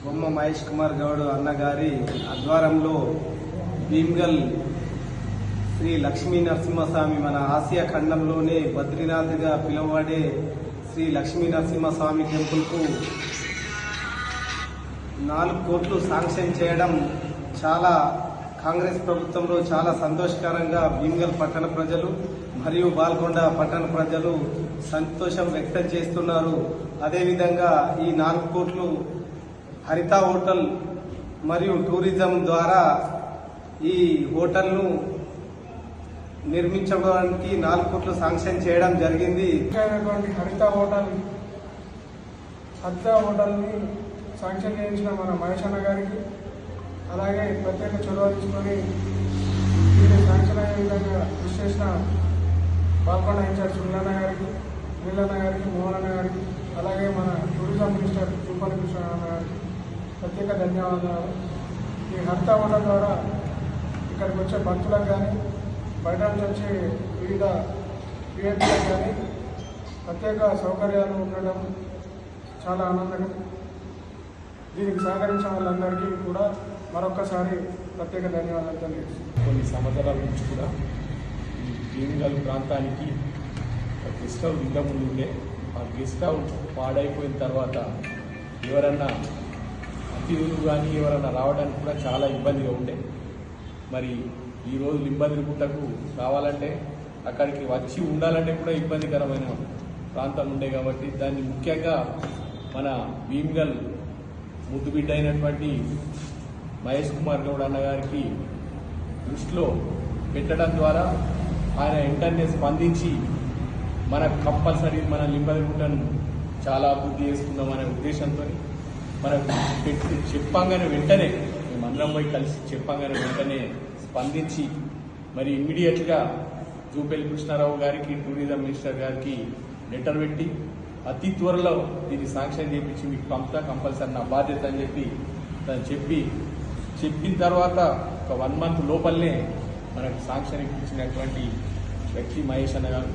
బొమ్మ మహేష్ కుమార్ గౌడ్ అన్నగారి ఆధ్వర్యంలో భీమ్గల్ శ్రీ లక్ష్మీ నరసింహస్వామి మన ఆసియా ఖండంలోనే బద్రీనాథ్గా పిలువబడే శ్రీ లక్ష్మీ నరసింహస్వామి టెంపుల్కు 4 కోట్లు శాంక్షన్ చేయడం చాలా కాంగ్రెస్ ప్రభుత్వంలో చాలా సంతోషకరంగా భీమ్గల్ పట్టణ ప్రజలు మరియు బాల్కొండ పట్టణ ప్రజలు సంతోషం వ్యక్తం చేస్తున్నారు. అదేవిధంగా ఈ 4 కోట్లు హరిత హోటల్ మరియు టూరిజం ద్వారా ఈ హోటల్ను నిర్మించడానికి 4 కోట్లు శాంక్షన్ చేయడం జరిగింది. హరిత హోటల్ని శాంక్షన్ చేయించిన మన మహేష్ అన్న గారికి, అలాగే ప్రత్యేక చొరవ తీసుకొని దీన్ని శాంక్షన్ అయ్యే విధంగా కృషి చేసిన బాల్కొండ ఇన్ఛార్జ్ సునీలన్న గారికి, మోహన్ అన్న గారికి, అలాగే మన టూరిజం మినిస్టర్ జూపల్లి కృష్ణ అన్న గారికి ప్రత్యేక ధన్యవాదాలు. ఈ హరిత హోటల్ ద్వారా ఇక్కడికి వచ్చే భక్తులకు కానీ, బయట నుంచి వచ్చే వివిధ విఐపీలకు కానీ ప్రత్యేక సౌకర్యాలు ఉండడం చాలా ఆనందకరం. దీనికి సహకరించిన వాళ్ళందరికీ కూడా మరొకసారి ప్రత్యేక ధన్యవాదాలు తెలియజేస్తున్నాను. కొన్ని సంవత్సరాల నుంచి కూడా ఈ భీమ్గల్ ప్రాంతానికి గెస్ట్ హౌస్ ఇంతకుముందు ఉండే, ఆ గెస్ట్ హౌస్ పాడైపోయిన తర్వాత ఎవరన్నా అతిథులు కానీ ఎవరన్నా రావడానికి కూడా చాలా ఇబ్బందిగా ఉండే. మరి ఈరోజు లింబదిరిగుట్టకు రావాలంటే, అక్కడికి వచ్చి ఉండాలంటే కూడా ఇబ్బందికరమైన ప్రాంతం ఉండే కాబట్టి దాన్ని ముఖ్యంగా మన భీమ్గల్ ముద్దుబిడ్డ అయినటువంటి మహేష్ కుమార్ గౌడ్ అన్న గారికి దృష్టిలో పెట్టడం ద్వారా ఆయన వెంటనే స్పందించి మనకు కంపల్సరీ మన లింబదిరిగుట్టను చాలా అభివృద్ధి చేసుకుందామనే ఉద్దేశంతో మనకు చెప్పంగానే వెంటనే మేమందరం పోయి కలిసి చెప్పంగానే వెంటనే స్పందించి మరి ఇమ్మీడియట్గా జూపల్లి కృష్ణారావు గారికి, టూరిజం మినిస్టర్ గారికి లెటర్ పెట్టి అతి త్వరలో దీన్ని శాంక్షన్ చేయించి మీకు పంపుతా, కంపల్సరీ నా బాధ్యత అని చెప్పిన తర్వాత ఒక 1 మంత్ లోపలనే మనకు శాంక్షన్ ఇప్పించినటువంటి వ్యక్తి మహేష్ అన్న గారు.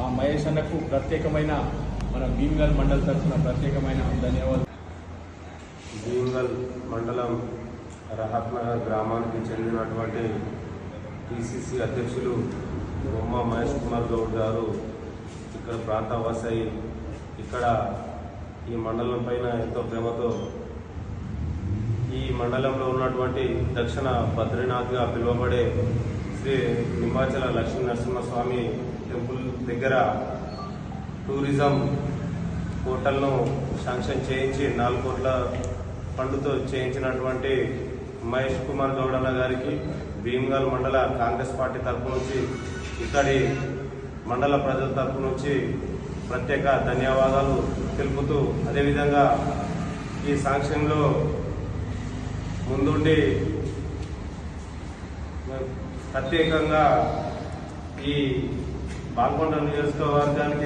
ఆ మహేష్ అన్నకు ప్రత్యేకమైన మన భీమ్గల్ మండల తరఫున ప్రత్యేకమైన ధన్యవాదాలు. భీమ్గల్ మండలం రహత్ నగర్ గ్రామానికి చెందినటువంటి టీసీసీ అధ్యక్షులు బొమ్మ మహేష్ కుమార్ గౌడ్ గారు ఇక్కడ ప్రాంతవాసి, ఇక్కడ ఈ మండలం పైన ఎంతో ప్రేమతో ఈ మండలంలో ఉన్నటువంటి దక్షిణ బద్రీనాథ్గా పిలువబడే శ్రీ లింబాచల లక్ష్మీ నరసింహస్వామి టెంపుల్ దగ్గర టూరిజం హోటల్ను శాంక్షన్ చేయించి 4 కోట్ల ఫండ్తో చేయించినటువంటి మహేష్ కుమార్ గౌడ్ అన్న గారికి భీమ్గల్ మండల కాంగ్రెస్ పార్టీ తరఫు నుంచి, ఇక్కడి మండల ప్రజల తరఫు నుంచి ప్రత్యేక ధన్యవాదాలు తెలుపుతూ, అదేవిధంగా ఈ శాంక్షన్లో ముందుండి ప్రత్యేకంగా ఈ బాల్కొండ నియోజకవర్గానికి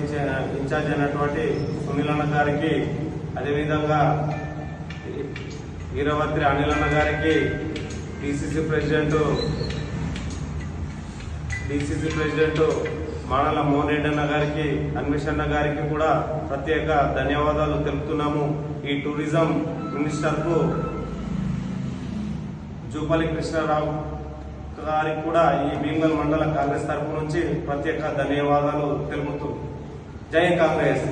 ఇన్ఛార్జ్ అయినటువంటి సునీలన్న గారికి, అదేవిధంగా వీరభద్రి అనిల్ గారికి, డిసిసి ప్రెసిడెంట్ మానల మోహన్ రెడ్డి అన్న గారికి, అన్వేషణ గారికి కూడా ప్రత్యేక ధన్యవాదాలు తెలుపుతున్నాము. ఈ టూరిజం మినిస్టర్కు జూపల్లి కృష్ణారావు గారికి కూడా ఈ భీమ్గల్ మండల కాంగ్రెస్ తరఫు నుంచి ప్రత్యేక ధన్యవాదాలు తెలుపుతూ జై కాంగ్రెస్.